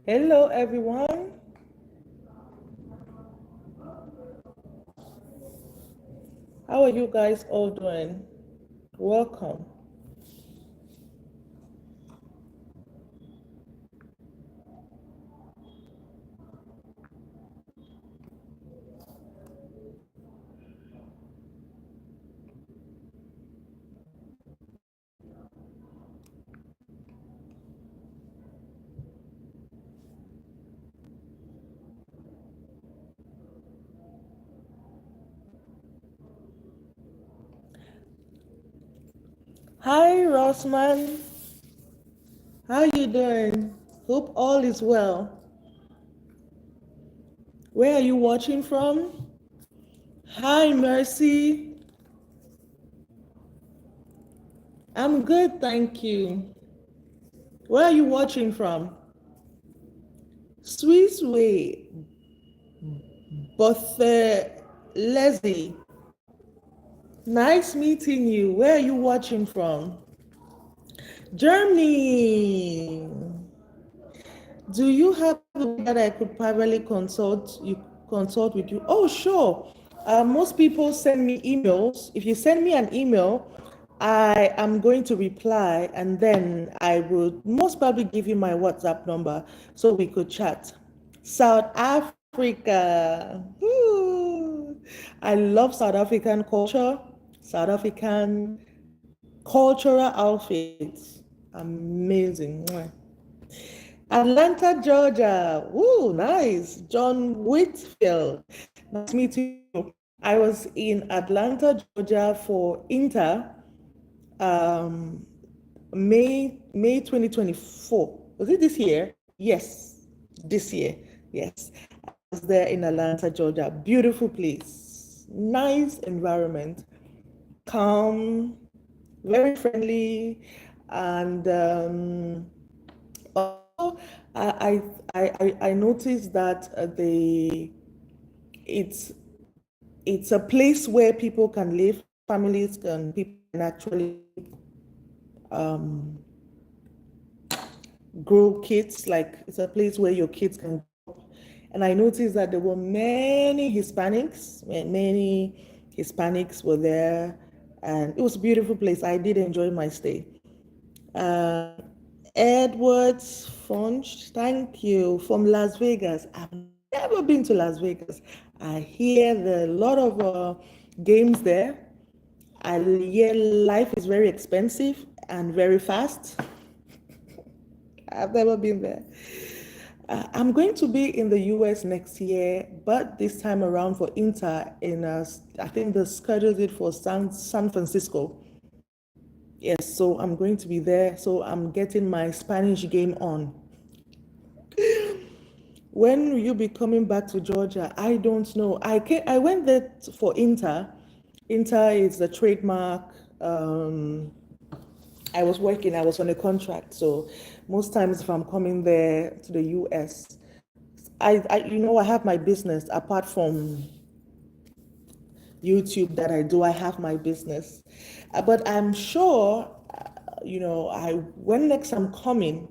Hello, everyone. How are you guys all doing? Welcome. Hi, Rossman. How you doing? Hope all is well. Where are you watching from? Hi, Mercy. I'm good, thank you. Where are you watching from? Swiss way, Bothe Leslie. Nice meeting you. Where are you watching from? Germany. Do you have a way that I could privately consult with you? Oh, sure. Most people send me emails. If you send me an email, I am going to reply, and then I would most probably give you my WhatsApp number so we could chat. South Africa. Woo. I love South African culture, South African cultural outfits. Amazing. Mwah. Atlanta, Georgia. Ooh, nice. John Whitfield. Nice meeting you. I was in Atlanta, Georgia for Inter, um, May 2024. Was it this year? Yes, this year. Yes. I was there in Atlanta, Georgia. Beautiful place. Nice environment. Calm, very friendly, and also, I noticed that it's it's a place where people can live, families can people can actually um, grow kids. Like it's a place where your kids can grow up. And I noticed that there were many Hispanics, many Hispanics were there, and it was a beautiful place. I did enjoy my stay. Uh, Edwards Funch, thank you, from Las Vegas. I've never been to Las Vegas. I hear there are a lot of games there. I hear life is very expensive and very fast. I've never been there. I'm going to be in the US next year, but this time around for Inter I think the schedule is for San Francisco. Yes, so I'm going to be there. So I'm getting my Spanish game on. When will you be coming back to Georgia? I don't know. I went there for Inter. Inter is the trademark. I was working, I was on a contract. So most times if I'm coming there to the US, I have my business apart from YouTube that I do. I have my business. But I'm sure, when next I'm coming,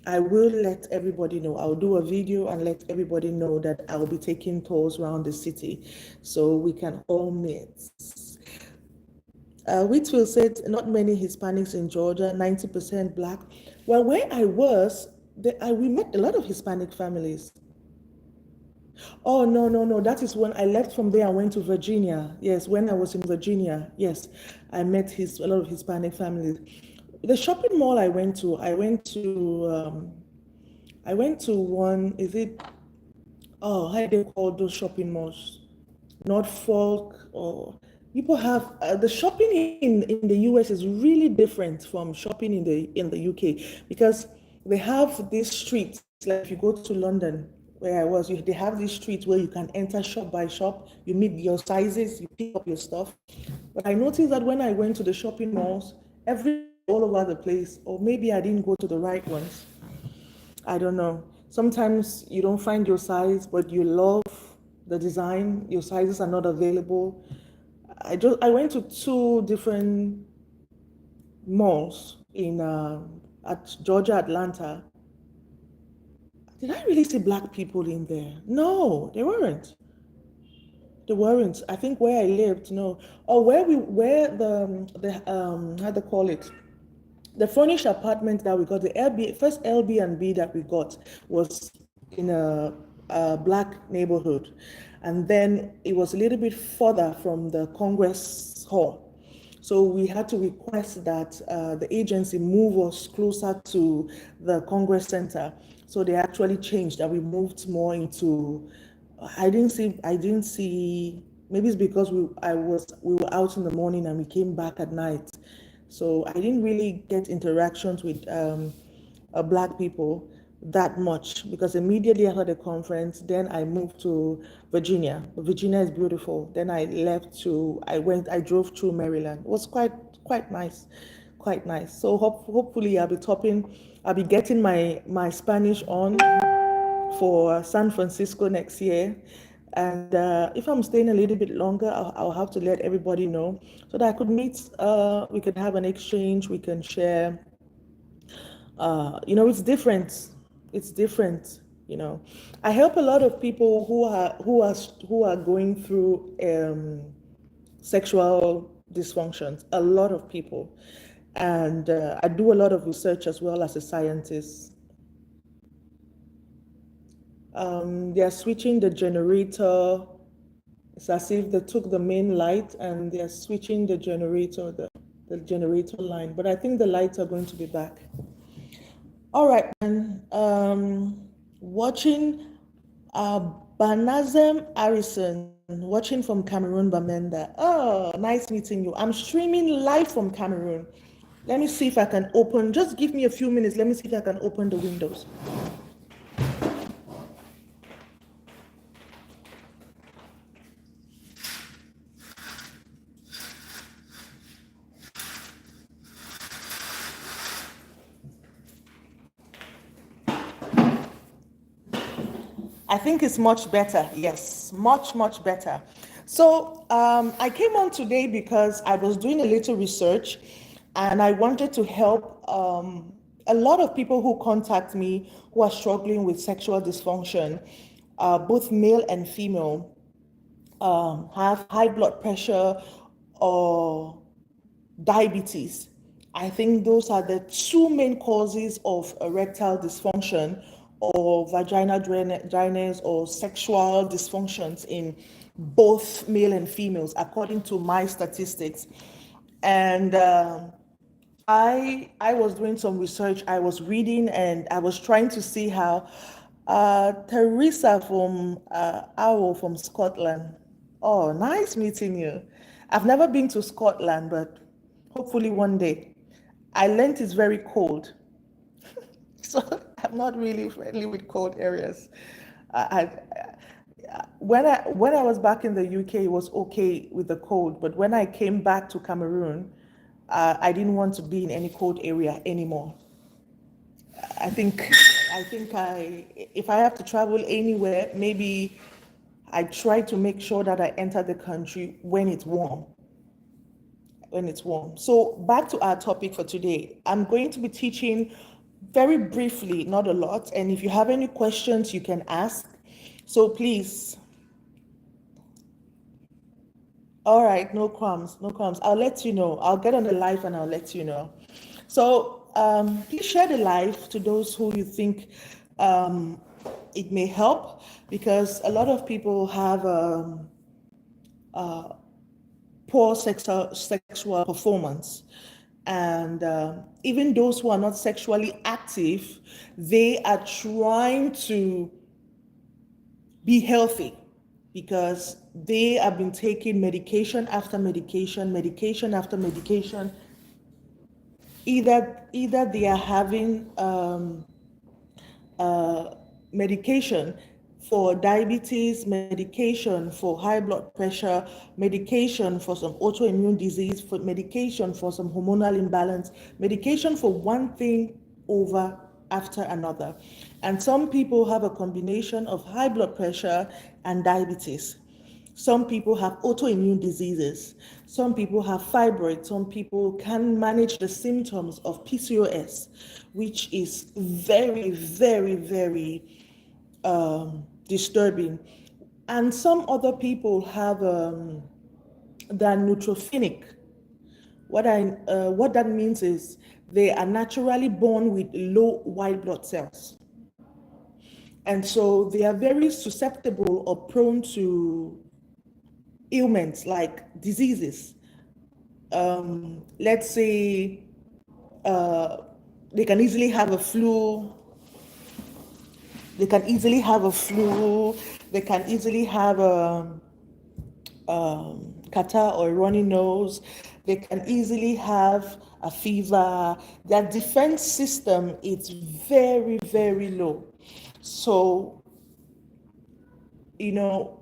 I will let everybody know. I'll do a video and let everybody know that I'll be taking tours around the city so we can all meet. Whitfield said not many Hispanics in Georgia, 90% Black. Well, where I was, we met a lot of Hispanic families. Oh, no, no, no. That is when I left from there. I went to Virginia. Yes, when I was in Virginia, yes, I met a lot of Hispanic families. The shopping mall I went to one, how do they call those shopping malls? Norfolk, or people have, the shopping in the US is really different from shopping in the UK because they have these streets, like if you go to London, where I was, they have these streets where you can enter shop by shop, you meet your sizes, you pick up your stuff. But I noticed that when I went to the shopping malls, all over the place, or maybe I didn't go to the right ones. I don't know. Sometimes you don't find your size, but you love the design. Your sizes are not available. I went to two different malls in at Georgia, Atlanta. Did I really see black people in there? No, they weren't. They weren't. I think where I lived, no. Or where the how to call it? The furnished apartment that we got, the first Airbnb that we got was in a black neighborhood. And then it was a little bit further from the Congress Hall. So we had to request that the agency move us closer to the Congress Center. So they actually changed that we moved more into. I didn't see. Maybe it's because we were out in the morning and we came back at night. So I didn't really get interactions with black people that much because immediately after the conference, then I moved to Virginia. Virginia is beautiful. Then I drove through Maryland. It was quite nice, quite nice. So hopefully I'll be getting my Spanish on for San Francisco next year. And if I'm staying a little bit longer, I'll have to let everybody know so that I could meet, we could have an exchange, we can share. It's different. It's different. I help a lot of people who are going through sexual dysfunctions. A lot of people, and I do a lot of research as well as a scientist. They're switching the generator. It's as if they took the main light and they're switching the generator line. But I think the lights are going to be back. All right, then. Watching Banazem Harrison, watching from Cameroon, Bamenda. Oh, nice meeting you. I'm streaming live from Cameroon. Let me see if I can open. Just give me a few minutes. Let me see if I can open the windows. I think it's much better. Yes, much, much better. So I came on today because I was doing a little research and I wanted to help a lot of people who contact me who are struggling with sexual dysfunction, both male and female, have high blood pressure or diabetes. I think those are the two main causes of erectile dysfunction or vaginal dryness or sexual dysfunctions in both male and females, according to my statistics. And I was doing some research, I was reading, and I was trying to see how Teresa from Owl from Scotland. Oh, nice meeting you. I've never been to Scotland, but hopefully one day. I learned it's very cold, so I'm not really friendly with cold areas. I, when I was back in the UK, it was okay with the cold, but when I came back to Cameroon, I didn't want to be in any cold area anymore. I think if I have to travel anywhere, maybe I try to make sure that I enter the country when it's warm. So back to our topic for today. I'm going to be teaching very briefly, not a lot. And if you have any questions, you can ask. So please. All right, no crumbs, no crumbs. I'll let you know. I'll get on the live and I'll let you know. So please share the live to those who you think it may help, because a lot of people have poor sexual performance. And even those who are not sexually active, they are trying to be healthy because they have been taking medication after medication, medication after medication. Either they are having medication for diabetes, medication for high blood pressure, medication for some autoimmune disease, for medication for some hormonal imbalance, medication for one thing over after another. And some people have a combination of high blood pressure and diabetes. Some people have autoimmune diseases. Some people have fibroids. Some people can manage the symptoms of PCOS, which is very, very, very disturbing. And some other people have they're neutrophilic. What that means is they are naturally born with low white blood cells, and so they are very susceptible or prone to ailments like diseases. Let's say uh, they can easily have a flu. They can easily have a flu. They can easily have catarrh or runny nose. They can easily have a fever. Their defense system is very, very low. So, you know,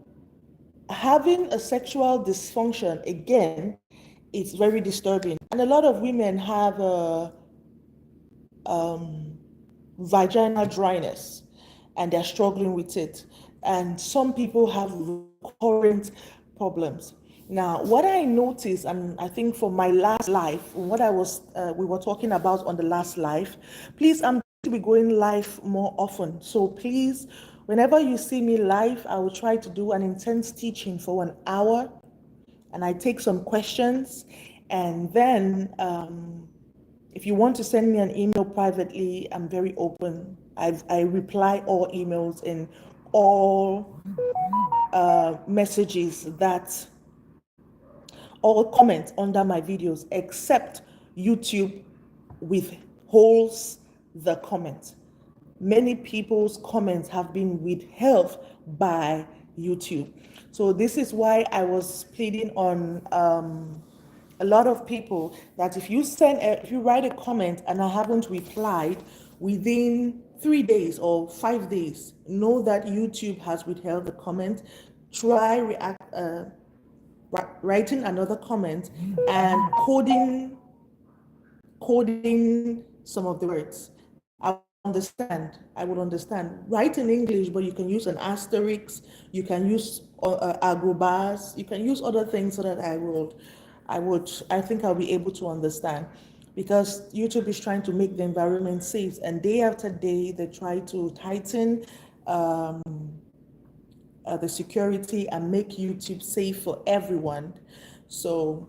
having a sexual dysfunction, again, it's very disturbing. And a lot of women have vaginal dryness and they're struggling with it. And some people have recurrent problems. Now, what I noticed, and I think for my last life, what we were talking about on the last life, please, I'm going to be going live more often. So please, whenever you see me live, I will try to do an intense teaching for 1 hour, and I take some questions, and then if you want to send me an email privately, I'm very open. I reply all emails and all messages that all comments under my videos, except YouTube withholds the comment. Many people's comments have been withheld by YouTube. So this is why I was pleading on a lot of people that if you write a comment and I haven't replied within 3 days or 5 days, know that YouTube has withheld the comment. Try writing another comment and coding some of the words. I would understand. Write in English, but you can use an asterisk, you can use agrobars, you can use other things so that I think I'll be able to understand. Because YouTube is trying to make the environment safe, and day after day, they try to tighten the security and make YouTube safe for everyone. So,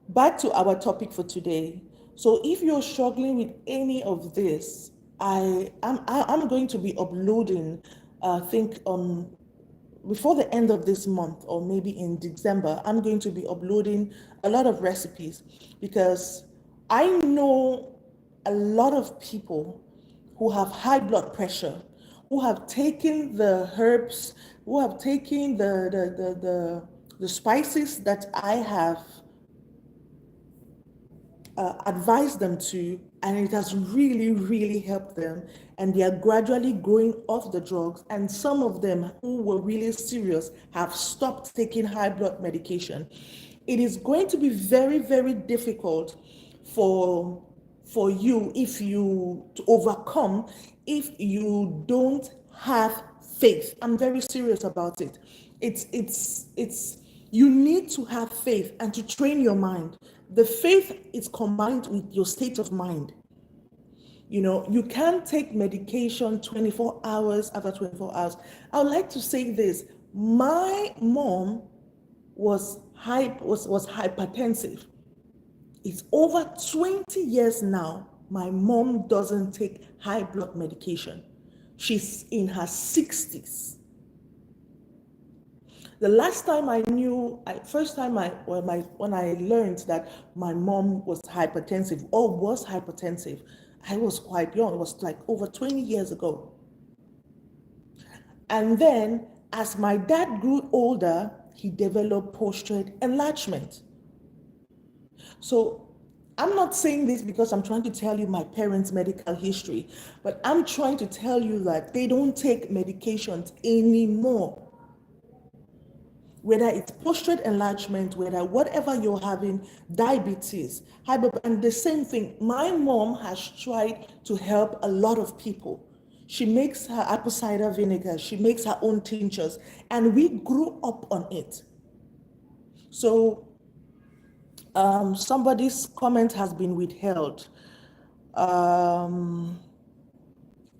back to our topic for today. So if you're struggling with any of this, I'm going to be uploading, I think before the end of this month or maybe in December, I'm going to be uploading a lot of recipes, because I know a lot of people who have high blood pressure, who have taken the herbs, who have taken the spices that I have advised them to, and it has really, really helped them. And they are gradually going off the drugs. And some of them who were really serious have stopped taking high blood medication. It is going to be very, very difficult for you if you to overcome if you don't have faith. I'm very serious about it. It's you need to have faith and to train your mind. The faith is combined with your state of mind. You can't take medication 24 hours after 24 hours. I would like to say this. My mom was hypertensive. It's over 20 years now. My mom doesn't take high blood medication. She's in her 60s. The last time I knew, first time when I learned that my mom was hypertensive or was hypertensive, I was quite young. It was like over 20 years ago. And then as my dad grew older, he developed prostate enlargement. So I'm not saying this because I'm trying to tell you my parents' medical history, but I'm trying to tell you that they don't take medications anymore. Whether it's prostate enlargement, whether whatever you're having, diabetes, and the same thing. My mom has tried to help a lot of people. She makes her apple cider vinegar, she makes her own tinctures, and we grew up on it. So somebody's comment has been withheld.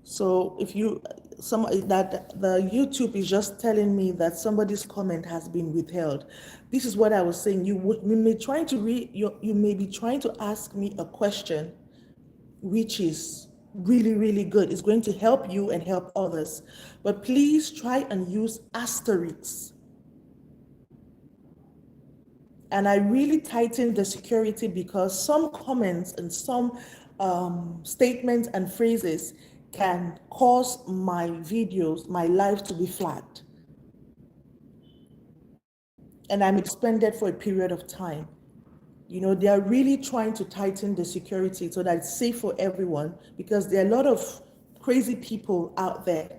So if you that the YouTube is just telling me that somebody's comment has been withheld. This is what I was saying. You may you may be trying to ask me a question which is really, really good. It's going to help you and help others. But please try and use asterisks. And I really tightened the security because some comments and some statements and phrases can cause my videos, my live to be flagged. And I'm suspended for a period of time. You know, they are really trying to tighten the security so that it's safe for everyone, because there are a lot of crazy people out there.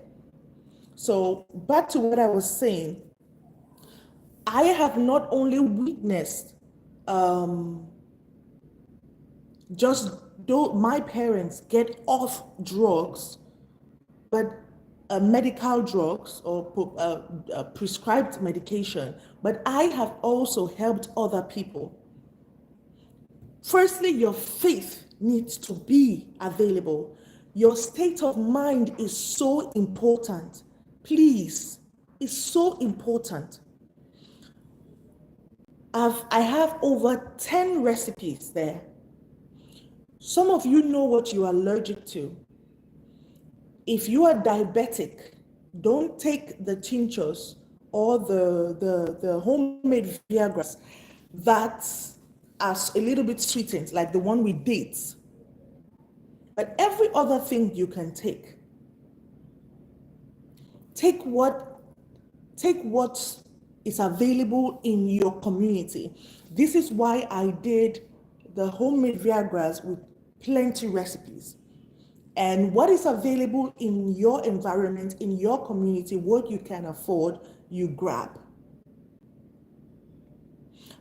So back to what I was saying, I have not only witnessed just though my parents get off drugs, but medical drugs or prescribed medication, but I have also helped other people. Firstly, your faith needs to be available. Your state of mind is so important. Please, it's so important. I have over 10 recipes there. Some of you know what you are allergic to. If you are diabetic, don't take the tinctures or the homemade Viagra that are a little bit sweetened, like the one with dates. But every other thing you can take. Take what is available in your community. This is why I did the homemade Viagras with plenty recipes. And what is available in your environment, in your community, what you can afford, you grab.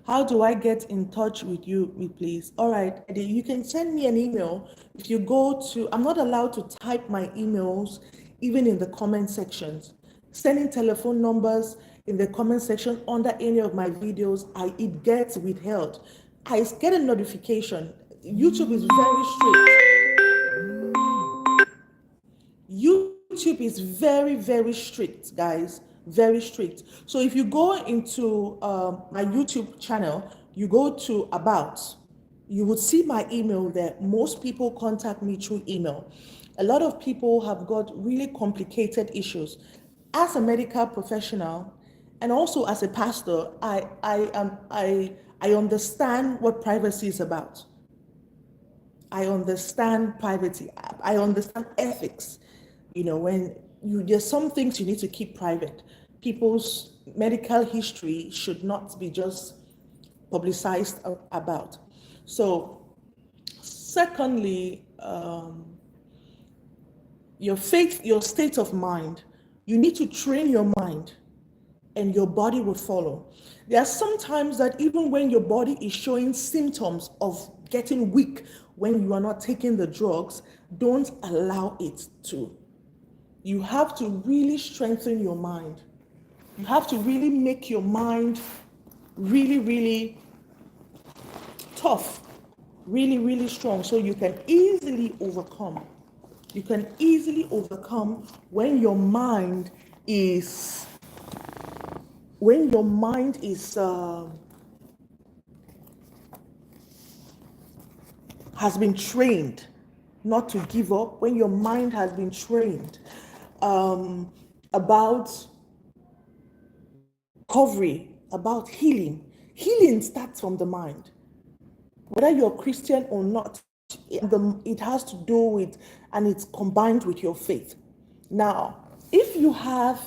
How do I get in touch with you, please? All right, you can send me an email. If you go to, I'm not allowed to type my emails, even in the comment sections. Sending telephone numbers in the comment section under any of my videos, it gets withheld. I get a notification. YouTube is very strict. YouTube is very, very strict, guys. Very strict. So if you go into my YouTube channel, you go to About, you would see my email there. Most people contact me through email. A lot of people have got really complicated issues. As a medical professional and also as a pastor, I understand what privacy is about. I understand privacy. I understand ethics. You know, there's some things you need to keep private. People's medical history should not be just publicized about. So, secondly, your faith, your state of mind. You need to train your mind, and your body will follow. There are some times that even when your body is showing symptoms of getting weak, when you are not taking the drugs, don't allow it to. You have to really strengthen your mind. You have to really make your mind really, really tough, really, really strong, so you can easily overcome. You can easily overcome when your mind is has been trained not to give up, when your mind has been trained about recovery, about healing. Healing starts from the mind. Whether you're Christian or not, it has to do with, and it's combined with your faith. Now, if you have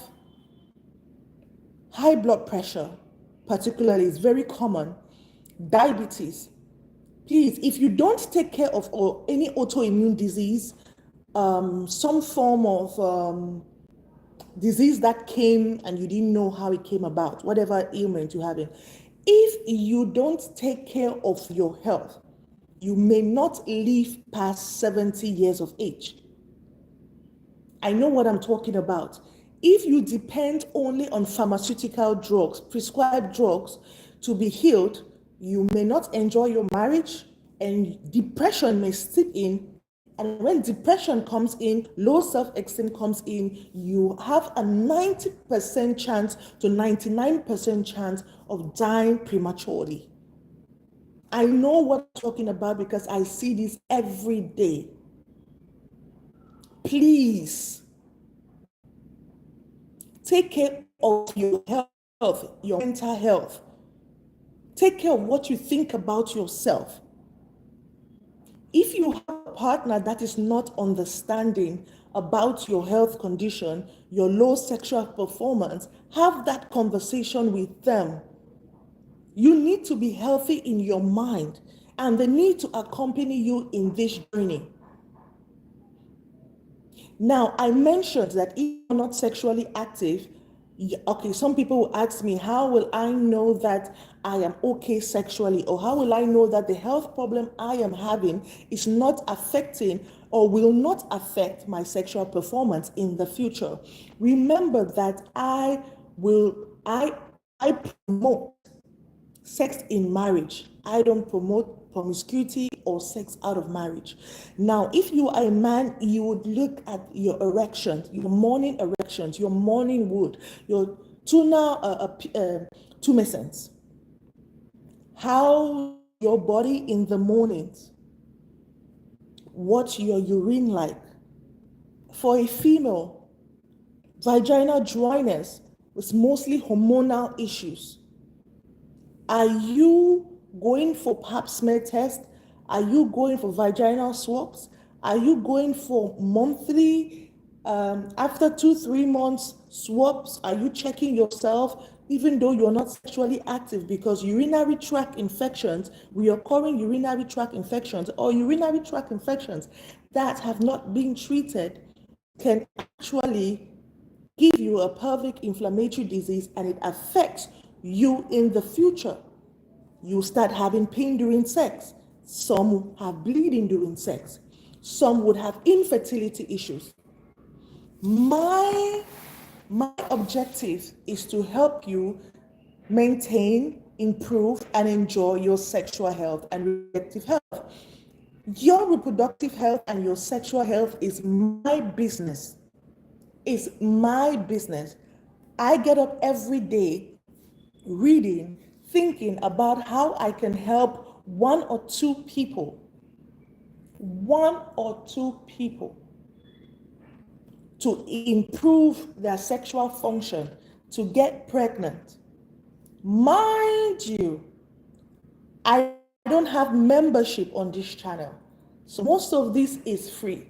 high blood pressure, particularly, is very common, diabetes, please, if you don't take care of any autoimmune disease, some form of disease that came and you didn't know how it came about, whatever ailment you're having, if you don't take care of your health, you may not live past 70 years of age. I know what I'm talking about. If you depend only on pharmaceutical drugs, prescribed drugs, to be healed, you may not enjoy your marriage, and depression may slip in And when depression comes in, low self-esteem comes in, you have a 90% chance to 99% chance of dying prematurely. I know what I'm talking about because I see this every day. Please take care of your health, your mental health. Take care of what you think about yourself. If you have a partner that is not understanding about your health condition, your low sexual performance, have that conversation with them. You need to be healthy in your mind, and they need to accompany you in this journey. Now, I mentioned that if you're not sexually active, okay, some people will ask me, how will I know that I am okay sexually? Or how will I know that the health problem I am having is not affecting or will not affect my sexual performance in the future? Remember that I promote sex in marriage. I don't promote promiscuity or sex out of marriage. Now, if you are a man, you would look at your erections, your morning erections, your morning wood, your tumescence, how your body in the mornings, what your urine like. For a female, vaginal dryness is mostly hormonal issues. Are you going for pap smear test? Are you going for vaginal swabs? Are you going for monthly, after 2-3 months swabs? Are you checking yourself even though you're not sexually active? Because urinary tract infections, recurring urinary tract infections, or urinary tract infections that have not been treated can actually give you a pelvic inflammatory disease, and it affects you in the future. You start having pain during sex. Some have bleeding during sex. Some would have infertility issues. My objective is to help you maintain, improve, and enjoy your sexual health and reproductive health. Your reproductive health and your sexual health is my business. It's my business. I get up every day reading, thinking about how I can help one or two people to improve their sexual function, to get pregnant. Mind you, I don't have membership on this channel. So most of this is free.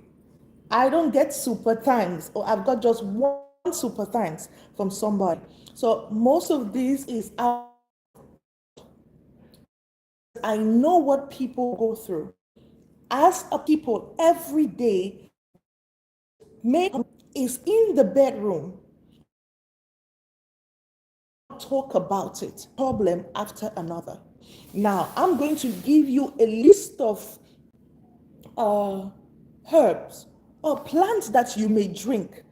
I don't get super thanks, or I've got just one super thanks from somebody. So most of this is out. I know what people go through. As a people every day, is in the bedroom, talk about it, problem after another. Now, I'm going to give you a list of herbs or plants that you may drink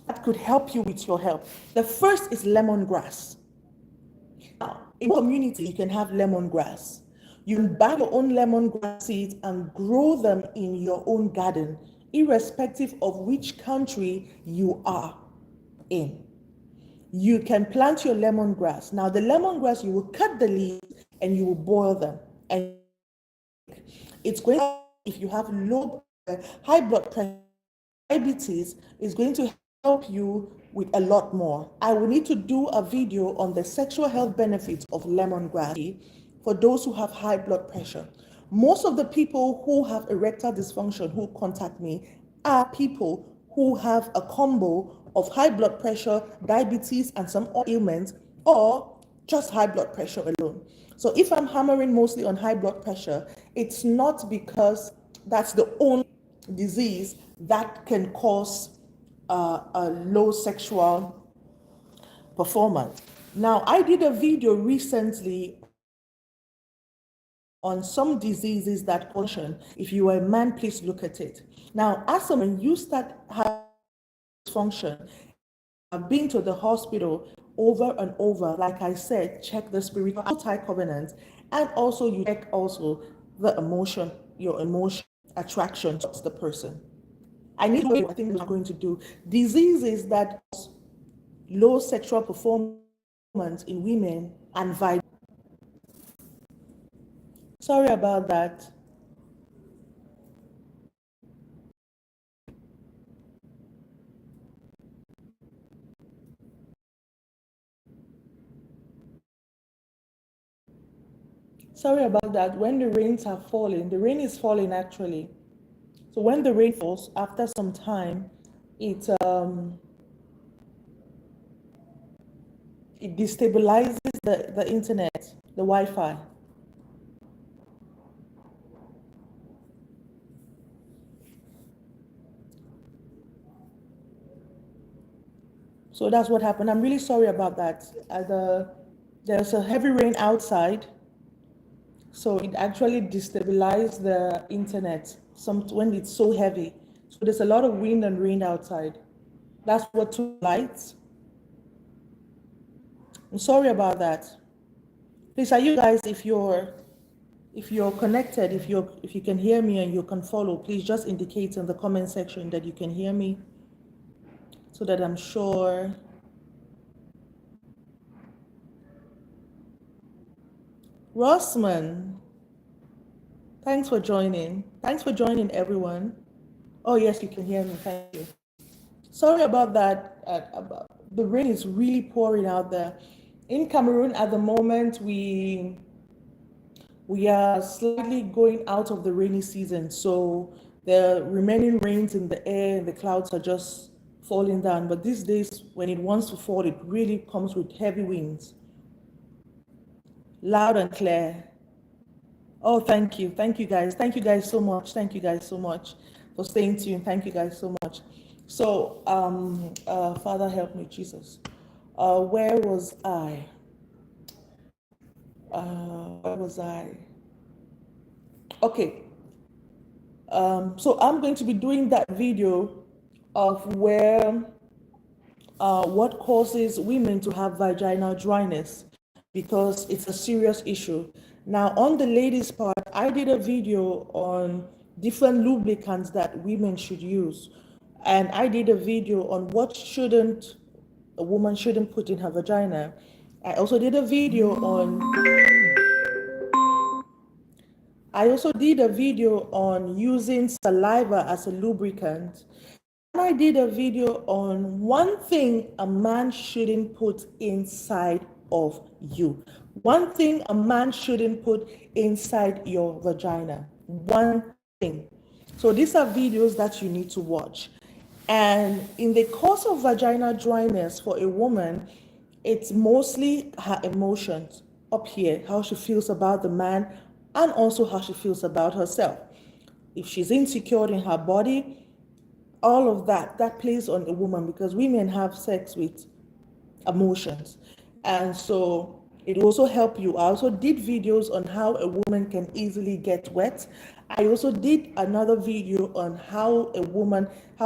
that could help you with your health. The first is lemongrass. Now, in your community, you can have lemongrass. You can buy your own lemongrass seeds and grow them in your own garden, irrespective of which country you are in. You can plant your lemongrass. Now, the lemongrass, you will cut the leaves and you will boil them. And it's going to, if you have high blood pressure, diabetes, is going to help you with a lot more. I will need to do a video on the sexual health benefits of lemongrass for those who have high blood pressure. Most of the people who have erectile dysfunction who contact me are people who have a combo of high blood pressure, diabetes, and some ailments, or just high blood pressure alone. So if I'm hammering mostly on high blood pressure, it's not because that's the only disease that can cause a low sexual performance. Now, I did a video recently on some diseases that function. If you are a man, please look at it. Now, as a man, you start having dysfunction. I've been to the hospital over and over. Like I said, check the spiritual tie covenant, and also you check also the emotion, your emotion. attraction towards the person. I need to, I think I'm going to do diseases that cause low sexual performance in women and vice. Sorry about that. Sorry about that. When the rains are falling, the rain is falling actually. So when the rain falls, after some time, it it destabilizes the internet, the Wi-Fi. So that's what happened. I'm really sorry about that. There's a heavy rain outside, so it actually destabilized the internet when it's so heavy. So there's a lot of wind and rain outside. That's what took lights. I'm sorry about that. Please, are you guys, if you're connected, if you can hear me and you can follow, please just indicate in the comment section that you can hear me so that I'm sure. Rossman, thanks for joining. Thanks for joining, everyone. Oh, yes, you can hear me. Thank you. Sorry about that. The rain is really pouring out there. In Cameroon at the moment, we are slightly going out of the rainy season. So the remaining rains in the air and the clouds are just falling down. But these days, when it wants to fall, it really comes with heavy winds. Loud and clear. Oh, thank you. Thank you, guys. Thank you, guys, so much. Thank you, guys, so much for staying tuned. Thank you, guys, so much. So, Father, help me, Jesus. Where was I? Where was I? Okay. So I'm going to be doing that video of what causes women to have vaginal dryness, because it's a serious issue. Now, on the ladies' part, I did a video on different lubricants that women should use. And I did a video on what a woman shouldn't put in her vagina. I also did a video on using saliva as a lubricant. And I did a video on one thing a man shouldn't put inside of you. One thing a man shouldn't put inside your vagina. One thing. So these are videos that you need to watch. And in the course of vaginal dryness for a woman, it's mostly her emotions up here, how she feels about the man, and also how she feels about herself. If she's insecure in her body, all of that plays on a woman, because women have sex with emotions. And so it also help you. I also did videos on how a woman can easily get wet. I also did another video on how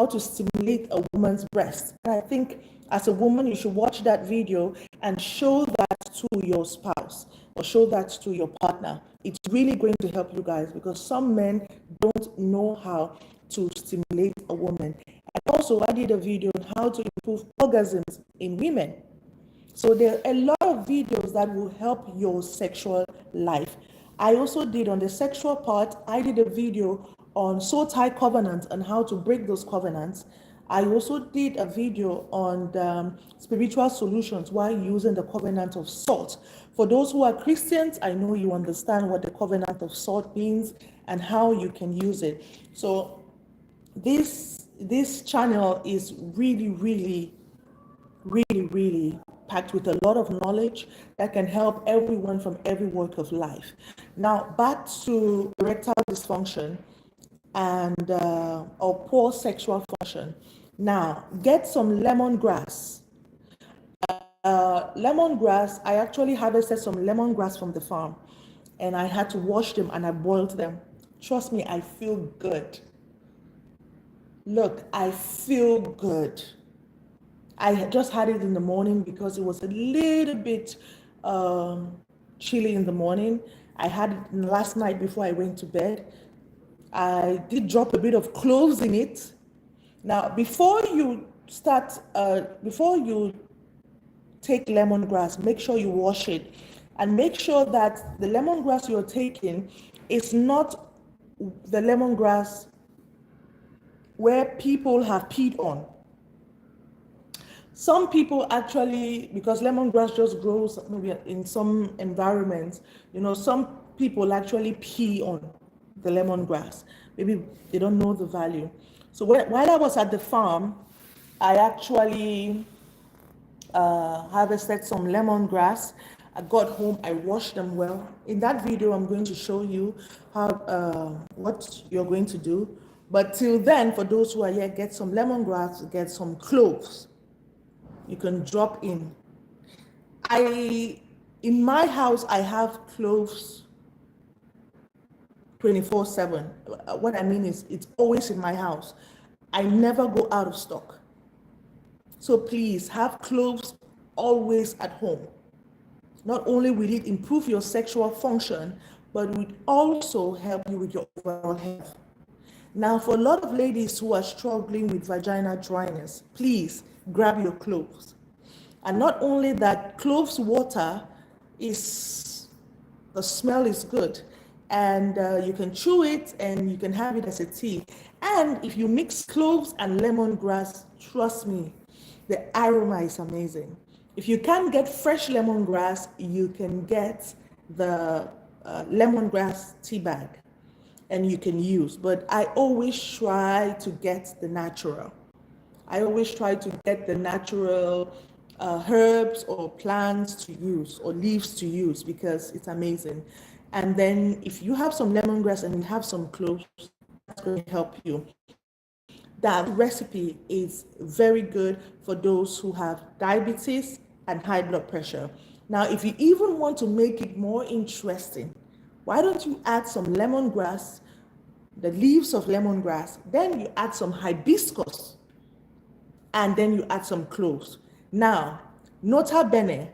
to stimulate a woman's breast. And I think as a woman, you should watch that video and show that to your spouse or show that to your partner. It's really going to help you guys, because some men don't know how to stimulate a woman. And also, I did a video on how to improve orgasms in women. So there are a lot of videos that will help your sexual life. I also did, on the sexual part, I did a video on soul tie covenants and how to break those covenants. I also did a video on the spiritual solutions while using the covenant of salt. For those who are Christians, I know you understand what the covenant of salt means and how you can use it. So this channel is really packed with a lot of knowledge that can help everyone from every walk of life. Now, back to erectile dysfunction and or poor sexual function. Now, get some lemongrass. Lemongrass, I actually harvested some lemongrass from the farm, and I had to wash them and I boiled them. Trust me, I feel good. Look, I feel good. I just had it in the morning because it was a little bit chilly in the morning. I had it last night before I went to bed. I did drop a bit of cloves in it. Now, before you take lemongrass, make sure you wash it and make sure that the lemongrass you're taking is not the lemongrass where people have peed on. Some people actually, because lemongrass just grows maybe in some environments, some people actually pee on the lemongrass. Maybe they don't know the value. So while I was at the farm, I actually harvested some lemongrass. I got home, I washed them well. In that video, I'm going to show you how what you're going to do. But till then, for those who are here, get some lemongrass, get some cloves. You can drop in. In my house, I have cloves 24/7. What I mean is, it's always in my house. I never go out of stock. So please have cloves always at home. Not only will it improve your sexual function, but it will also help you with your overall health. Now, for a lot of ladies who are struggling with vaginal dryness, please grab your cloves. And not only that, cloves water the smell is good, and you can chew it and you can have it as a tea. And if you mix cloves and lemongrass, trust me, the aroma is amazing. If you can't get fresh lemongrass, you can get the lemongrass tea bag and you can use. But I always try to get the natural. I always try to get the natural herbs or plants to use or leaves to use because it's amazing. And then if you have some lemongrass and you have some cloves, that's going to help you. That recipe is very good for those who have diabetes and high blood pressure. Now, if you even want to make it more interesting, why don't you add some lemongrass, the leaves of lemongrass, then you add some hibiscus, and then you add some cloves. Now, nota bene,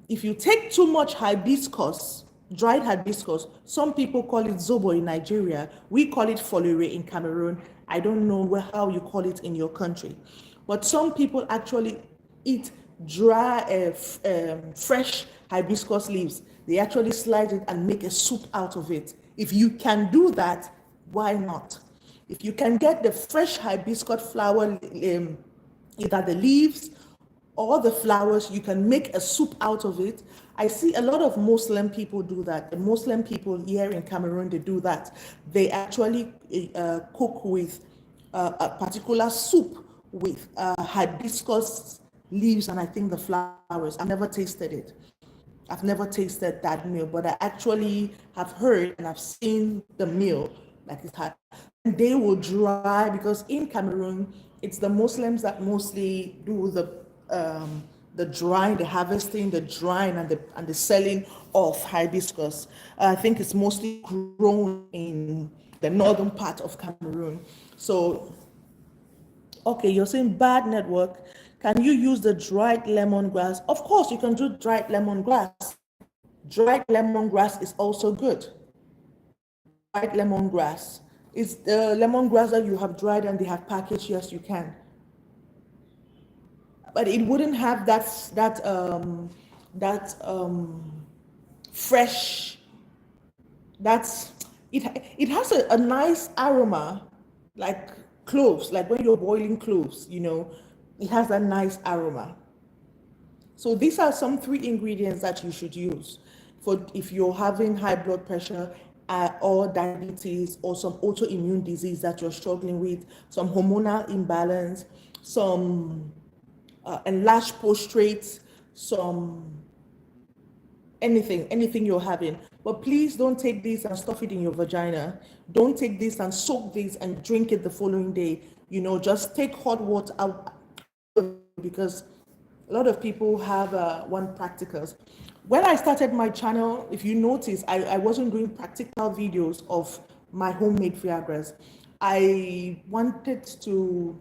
if you take too much hibiscus, dried hibiscus, some people call it zobo in Nigeria, we call it folure in Cameroon. I don't know how you call it in your country, but some people actually eat dry, fresh hibiscus leaves. They actually slice it and make a soup out of it. If you can do that, why not? If you can get the fresh hibiscus flower, either the leaves or the flowers, you can make a soup out of it. I see a lot of Muslim people do that. The Muslim people here in Cameroon, they do that. They actually cook with a particular soup with hibiscus leaves and I think the flowers. I've never tasted it. I've never tasted that meal, but I actually have heard and I've seen the meal like it's had. And they will dry because in Cameroon, it's the Muslims that mostly do the drying, the harvesting, the drying, and the selling of hibiscus. I think it's mostly grown in the northern part of Cameroon. So, okay, you're saying bad network. Can you use the dried lemongrass? Of course, you can do dried lemongrass. Dried lemongrass is also good. Dried lemongrass. Is the lemongrass that you have dried and they have packaged? Yes, you can. But it wouldn't have that fresh. It has a nice aroma, like cloves, like when you're boiling cloves, it has a nice aroma. So these are some 3 ingredients that you should use for if you're having high blood pressure or diabetes or some autoimmune disease that you're struggling with, some hormonal imbalance, some enlarged prostate, some anything you're having. But please don't take this and stuff it in your vagina. Don't take this and soak this and drink it the following day. Just take hot water out because a lot of people have one practicals. When I started my channel, if you notice, I wasn't doing practical videos of my homemade Viagras. I wanted to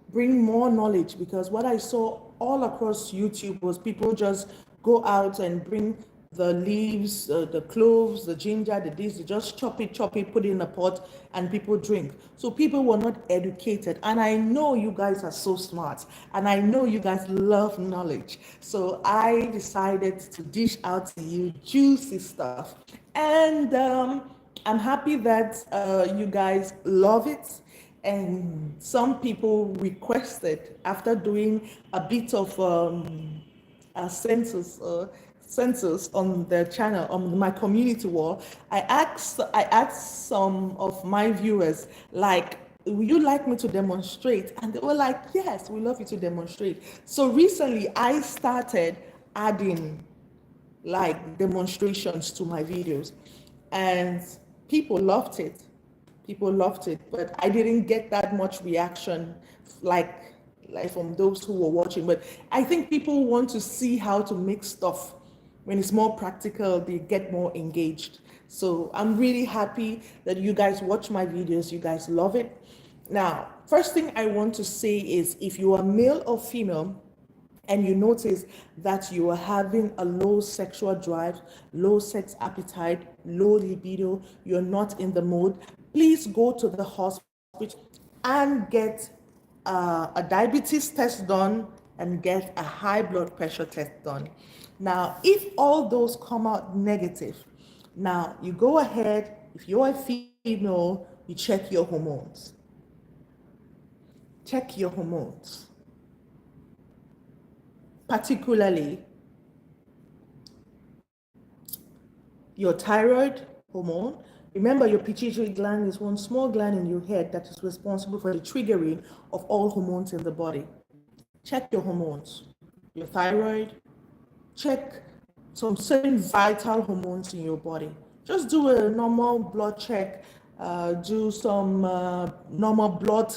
bring more knowledge because what I saw all across YouTube was people just go out and bring the leaves, the cloves, the ginger, the this, they just chop it, put it in a pot, and people drink. So people were not educated. And I know you guys are so smart, and I know you guys love knowledge. So I decided to dish out to you juicy stuff. And I'm happy that you guys love it. And some people requested, after doing a bit of a census on the channel, on my community wall, I asked some of my viewers, like, would you like me to demonstrate? And they were like, yes, we love you to demonstrate. So recently I started adding like demonstrations to my videos, and people loved it. People loved it, but I didn't get that much reaction like like from those who were watching. But I think people want to see how to make stuff. When it's more practical, they get more engaged. So I'm really happy that you guys watch my videos. You guys love it. Now, first thing I want to say is, if you are male or female and you notice that you are having a low sexual drive, low sex appetite, low libido, you're not in the mood, please go to the hospital and get a diabetes test done and get a high blood pressure test done. Now, if all those come out negative, now you go ahead, if you're a female, you check your hormones. Check your hormones, particularly your thyroid hormone. Remember, your pituitary gland is one small gland in your head that is responsible for the triggering of all hormones in the body. Check your hormones, your thyroid, check some certain vital hormones in your body. Just do a normal blood check, do some normal blood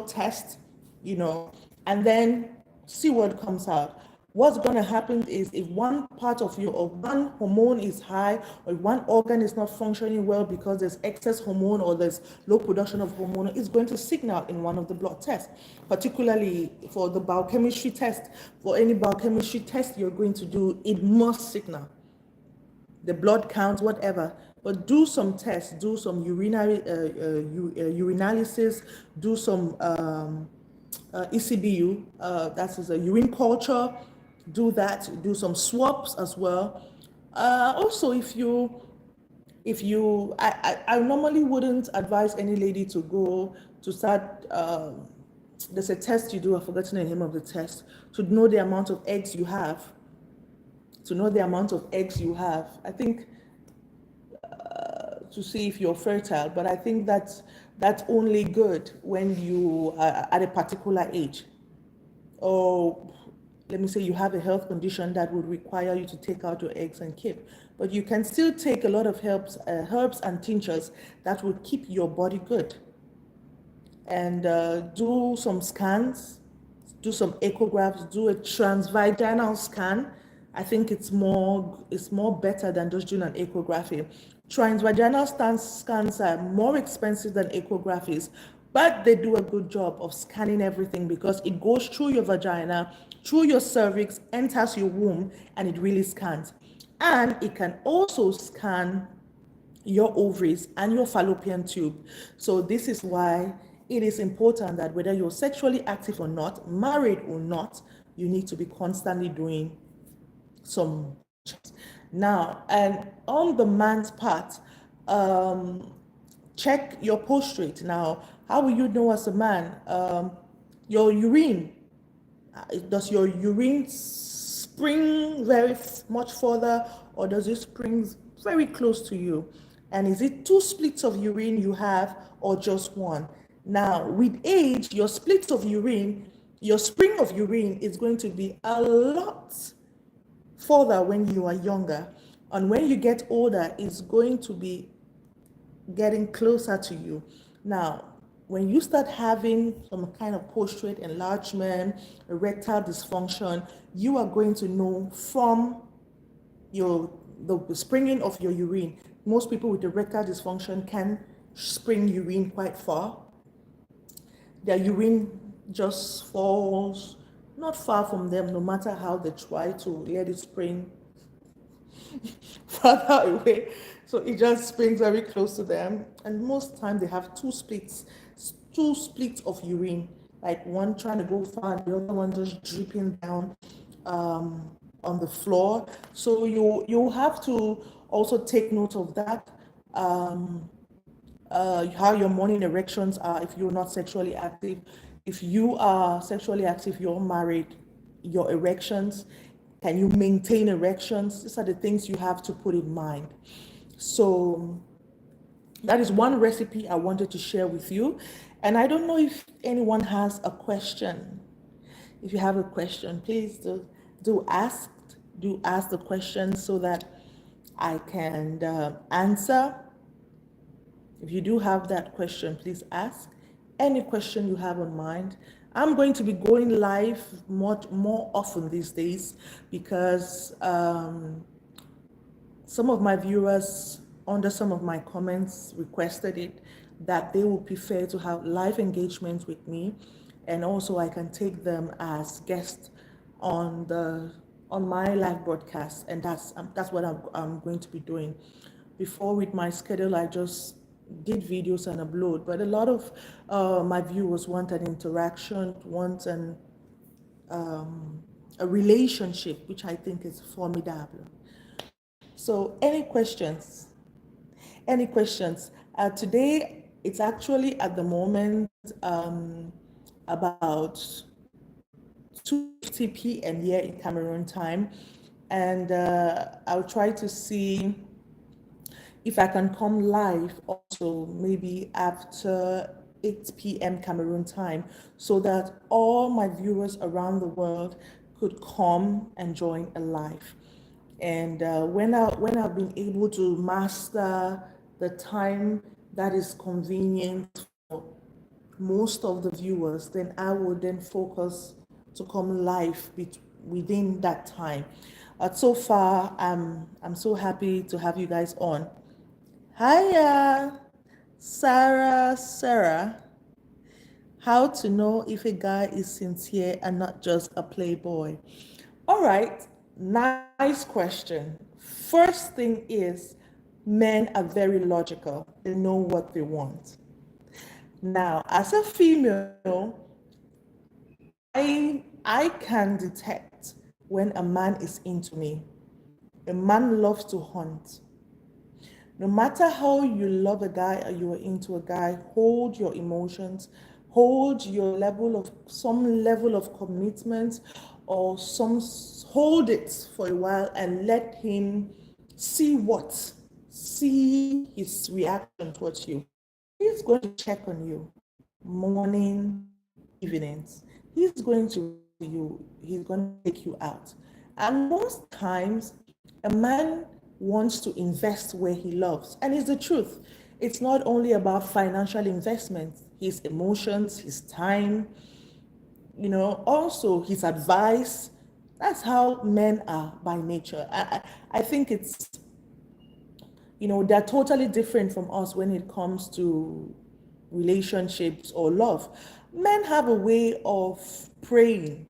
test, and then see what comes out. What's going to happen is, if one part of you, or one hormone is high, or one organ is not functioning well because there's excess hormone or there's low production of hormone, it's going to signal in one of the blood tests, particularly for the biochemistry test. For any biochemistry test you're going to do, it must signal the blood count, whatever. But do some tests, do some urinalysis, do some ECBU, that is a urine culture. Do that. Do some swabs as well. Also, if you, I normally wouldn't advise any lady to go to start. There's a test you do. I've forgotten the name of the test, to know the amount of eggs you have. To know the amount of eggs you have. I think to see if you're fertile, but I think that's only good when you are at a particular age. Or let me say you have a health condition that would require you to take out your eggs and keep. But you can still take a lot of herbs and tinctures that will keep your body good. And do some scans, do some echographs, do a transvaginal scan. I think it's more better than just doing an echography. Transvaginal scans are more expensive than echographies, but they do a good job of scanning everything, because it goes through your vagina, through your cervix, enters your womb, and it really scans. And it can also scan your ovaries and your fallopian tube. So this is why it is important that whether you're sexually active or not, married or not, you need to be constantly doing some checks. Now, and on the man's part, check your prostate. Now, how will you know as a man? Your urine. Does your urine spring very much further, or does it spring very close to you? And is it 2 splits of urine you have, or just one? Now, with age, your splits of urine, your spring of urine is going to be a lot further when you are younger. And when you get older, it's going to be getting closer to you. Now, when you start having some kind of prostate enlargement, erectile dysfunction, you are going to know from the springing of your urine. Most people with erectile dysfunction can spring urine quite far. Their urine just falls not far from them, no matter how they try to let it spring. farther away. So it just springs very close to them. And most time they have two splits of urine, like one trying to go far, the other one just dripping down on the floor. So you have to also take note of that. How your morning erections are if you're not sexually active. If you are sexually active, you're married, your erections, can you maintain erections? These are the things you have to put in mind. So that is one recipe I wanted to share with you. And I don't know if anyone has a question. If you have a question, please do ask. Do ask the question so that I can answer. If you do have that question, please ask. Any question you have on mind. I'm going to be going live much more often these days because some of my viewers under some of my comments requested it, that they would prefer to have live engagement with me, and also I can take them as guests on my live broadcast, and that's what I'm going to be doing. Before, with my schedule, I just did videos and upload, but a lot of my viewers want an interaction, want a relationship, which I think is formidable. So, any questions? Any questions? Today, it's actually at the moment about 2:50 p.m. here in Cameroon time, and I'll try to see if I can come live also maybe after 8 p.m. Cameroon time, so that all my viewers around the world could come and join a live. And when I've been able to master the time that is convenient for most of the viewers, then I will then focus to come live within that time. So far, I'm so happy to have you guys on. Hiya, Sarah. How to know if a guy is sincere and not just a playboy? All right, nice question. First thing is, men are very logical. They know what they want. Now, as a female, I can detect when a man is into me. A man loves to hunt. No matter how you love a guy or you are into a guy, hold your emotions, hold your some level of commitment, or hold it for a while and let him see his reaction towards you. He's going to check on you morning, evenings. He's going to he's going to take you out. And most times, a man wants to invest where he loves. And it's the truth. It's not only about financial investment, his emotions, his time, also his advice. That's how men are by nature. I think they're totally different from us when it comes to relationships or love. Men have a way of praying,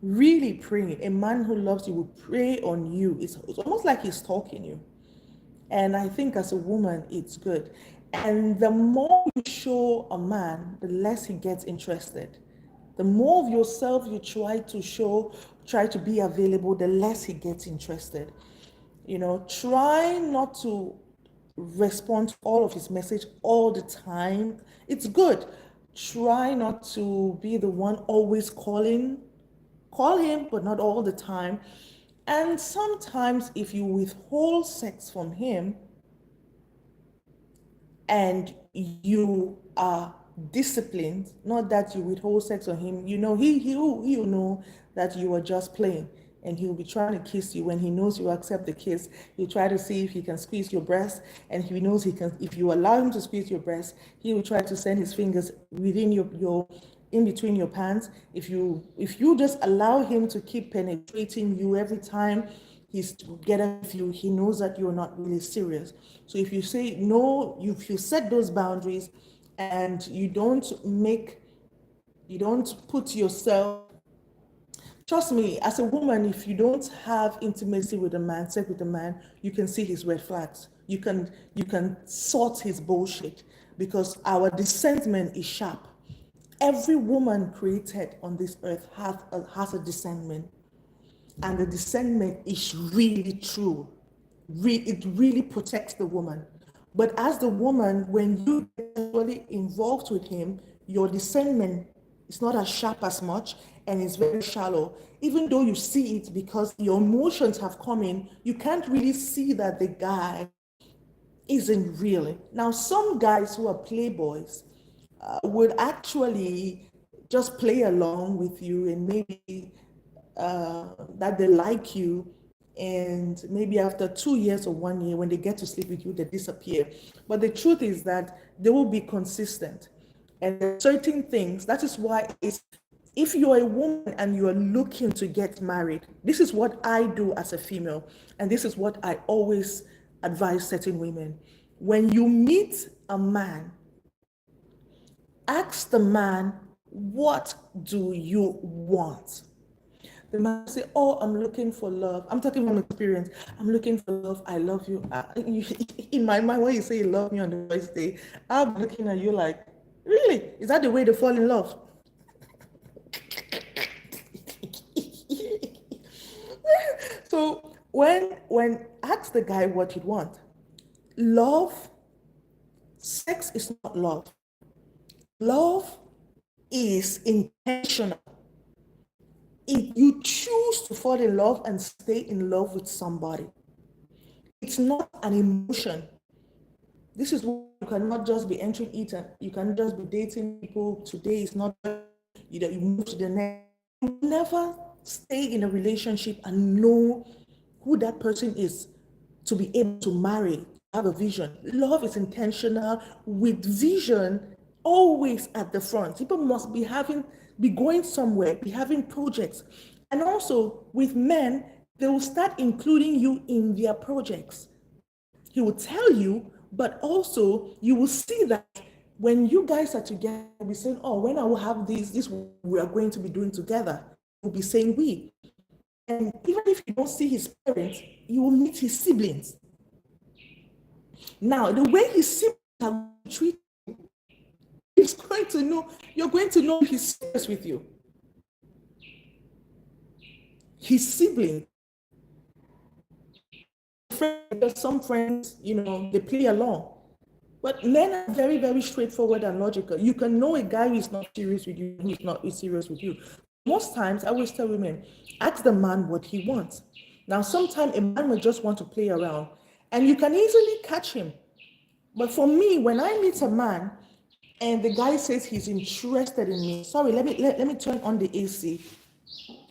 really praying. A man who loves you will pray on you. It's almost like he's stalking you. And I think as a woman, it's good. And the more you show a man, the less he gets interested. The more of yourself you try to show, try to be available, the less he gets interested. Try not to respond to all of his message all the time. It's good. Try not to be the one always calling. Call him, but not all the time. And sometimes if you withhold sex from him and you are disciplined, not that you withhold sex on him, he'll know that you are just playing, and he'll be trying to kiss you. When he knows you accept the kiss, he'll try to see if he can squeeze your breast, and he knows he can. If you allow him to squeeze your breast, he will try to send his fingers within your in between your pants. If you just allow him to keep penetrating you every time he's together with you, he knows that you're not really serious. So if you say no, if you set those boundaries and you don't put yourself Trust me, as a woman, if you don't have intimacy with a man, sex with a man, you can see his red flags. You can sort his bullshit because our discernment is sharp. Every woman created on this earth has a discernment, and the discernment is really true. It really protects the woman. But as the woman, when you get really involved with him, your discernment is not as sharp as much and it's very shallow. Even though you see it because your emotions have come in, you can't really see that the guy isn't real. Now, some guys who are playboys would actually just play along with you and maybe that they like you, and maybe after 2 years or 1 year, when they get to sleep with you, they disappear. But the truth is that they will be consistent. And certain things, that is why if you're a woman and you're looking to get married, this is what I do as a female, and this is what I always advise certain women. When you meet a man, ask the man, what do you want? The man say, oh, I'm looking for love. I'm talking from experience. I'm looking for love. I love you. In my mind, when you say you love me on the first day, I'm looking at you like, really? Is that the way to fall in love? So when ask the guy what he'd want. Love, sex is not love. Love is intentional. If you choose to fall in love and stay in love with somebody, it's not an emotion. This is why you cannot just be entering it and you can just be dating people. Today is not, you move to the next. You never stay in a relationship and know who that person is to be able to marry, have a vision. Love is intentional with vision always at the front. People must be going somewhere, be having projects. And also with men, they will start including you in their projects. He will tell you, but also you will see that when you guys are together, you'll be saying, oh, when I will have this we are going to be doing together. You'll be saying we. And even if you don't see his parents, you will meet his siblings. Now, the way his siblings are treated, you're going to know he's serious with you. His siblings. Some friends, they play along. But men are very, very straightforward and logical. You can know a guy who is not serious with you, who is not serious with you. Most times, I always tell women, ask the man what he wants. Now, sometimes a man will just want to play around, and you can easily catch him. But for me, when I meet a man and the guy says he's interested in me, sorry, let me turn on the AC.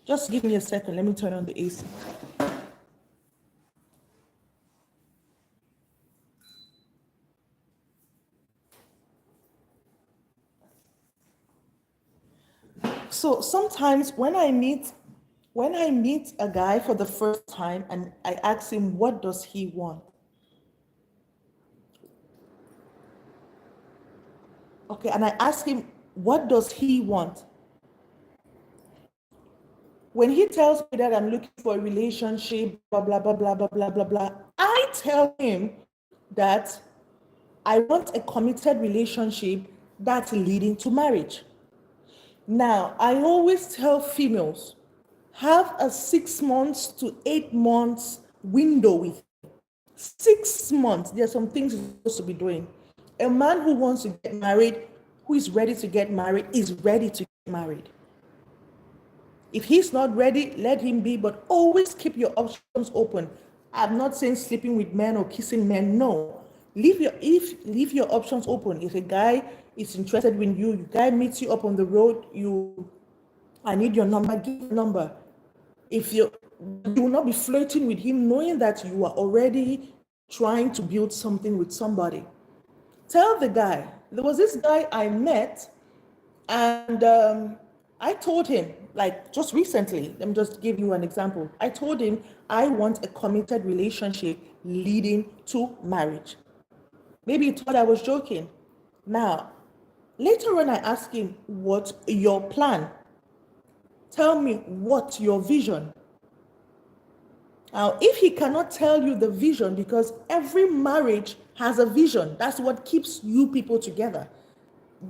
Just give me a second. Let me turn on the AC. So sometimes when I meet a guy for the first time and I ask him, what does he want? Okay, and I ask him, what does he want? When he tells me that I'm looking for a relationship, blah, blah, blah, blah, blah, blah, blah, blah, I tell him that I want a committed relationship that's leading to marriage. Now, I always tell females, have a 6 months to 8 months window with 6 months. There are some things you're supposed to be doing. A man who wants to get married, who is ready to get married, is ready to get married. If he's not ready, let him be, but always keep your options open. I'm not saying sleeping with men or kissing men. No. Leave your options open. If a guy is interested in you, guy meets you up on the road, I need your number, give your number. If you will not be flirting with him knowing that you are already trying to build something with somebody. Tell the guy, there was this guy I met, and I told him, like just recently, let me just give you an example. I told him I want a committed relationship leading to marriage. Maybe he thought I was joking. Now, later on I asked him, what's your plan? tell me what your vision. Now, if he cannot tell you the vision, because every marriage has a vision, that's what keeps you people together.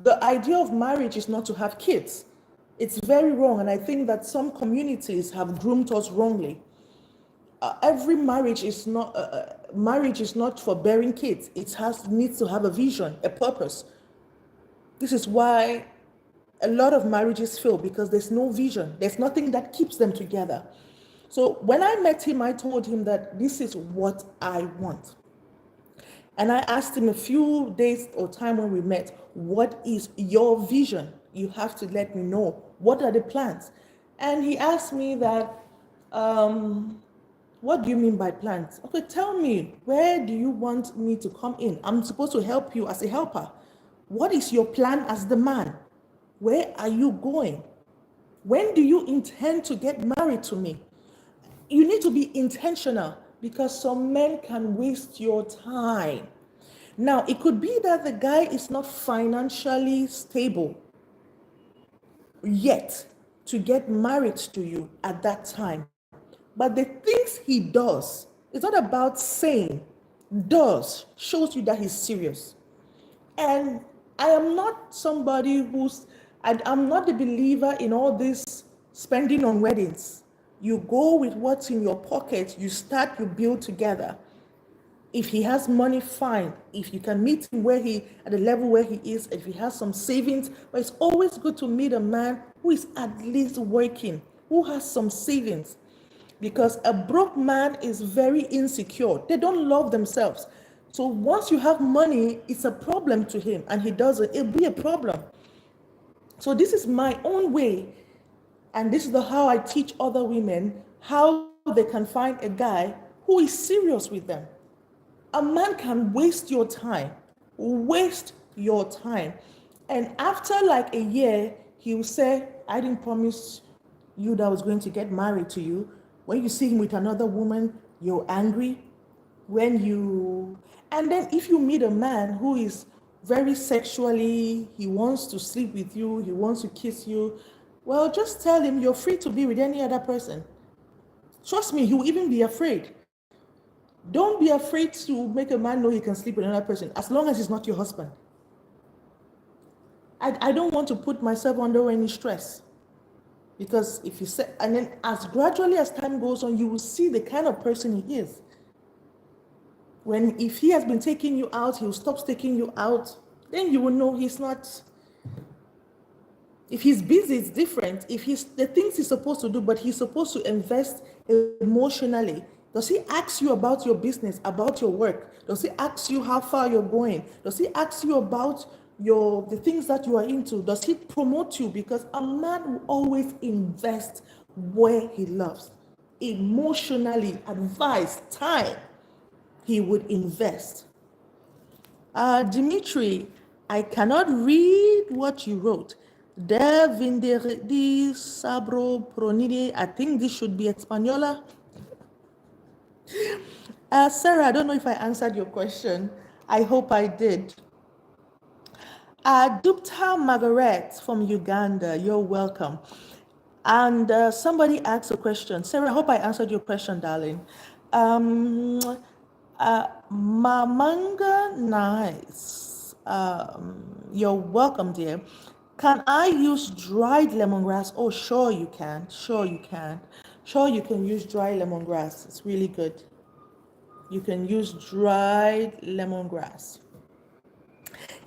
The idea of marriage is not to have kids. It's very wrong, and I think that some communities have groomed us wrongly. Every marriage is not for bearing kids. It needs to have a vision, a purpose. This is why a lot of marriages fail, because there's no vision. There's nothing that keeps them together. So when I met him, I told him that this is what I want. And I asked him a few days or time when we met, what is your vision? You have to let me know. What are the plans? And he asked me that, what do you mean by plans? Okay, tell me, where do you want me to come in? I'm supposed to help you as a helper. What is your plan as the man? Where are you going? When do you intend to get married to me? You need to be intentional, because some men can waste your time. Now, it could be that the guy is not financially stable yet to get married to you at that time. But the things he does, it's not about saying, does, shows you that he's serious. And I am not somebody I'm not a believer in all this spending on weddings. You go with what's in your pocket, you start, you build together. If he has money, fine. If you can meet him at the level where he is, if he has some savings, but it's always good to meet a man who is at least working, who has some savings. Because a broke man is very insecure. They don't love themselves. So once you have money, it's a problem to him, and he doesn't, it'll be a problem. So this is my own way, and this is how I teach other women how they can find a guy who is serious with them. A man can waste your time, and after like a year, he will say, I didn't promise you that I was going to get married to you. When you see him with another woman, you're angry. And then if you meet a man who is very sexually, he wants to sleep with you, he wants to kiss you, well, just tell him you're free to be with any other person. Trust me, he will even be afraid. Don't be afraid to make a man know he can sleep with another person, as long as he's not your husband. I don't want to put myself under any stress. Because if you say, and then gradually as time goes on, you will see the kind of person he is. If he has been taking you out, he will stop taking you out. Then you will know he's not. If he's busy, it's different. If he's the things he's supposed to do, but he's supposed to invest emotionally. Does he ask you about your business, about your work? Does he ask you how far you're going? Does he ask you about the things that you are into? Does he promote you? Because a man will always invest where he loves. Emotionally, advice, time, he would invest. Dimitri, I cannot read what you wrote. De Vinderdi Sabro Pronide. I think this should be Española. Sarah, I don't know if I answered your question. I hope I did. Dupta Margaret from Uganda, you're welcome. And somebody asked a question. Sarah, I hope I answered your question, darling. Mamanga Nice, you're welcome, dear. Can I use dried lemongrass? Oh, sure you can. Sure you can. Sure you can use dry lemongrass. It's really good. You can use dried lemongrass.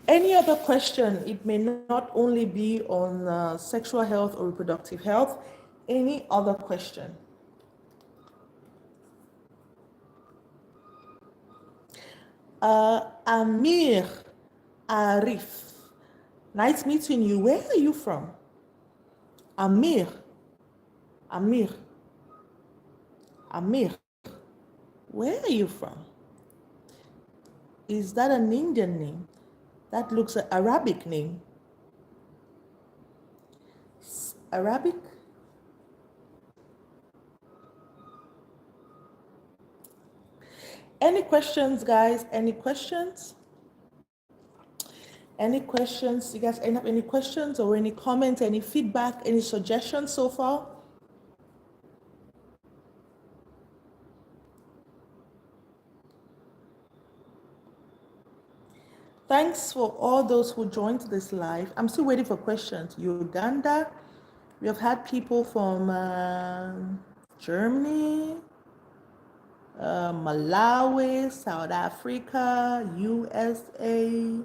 Any other question? It may not only be on sexual health or reproductive health. Any other question? Amir Arif. Nice meeting you. Where are you from? Amir. Amir. Amir. Where are you from? Is that an Indian name? That looks an Arabic name. Arabic? Any questions, guys? Any questions? Any questions? You guys have any questions or any comments, any feedback, any suggestions so far? Thanks for all those who joined this live. I'm still waiting for questions. Uganda, we have had people from Germany, Malawi, South Africa, USA,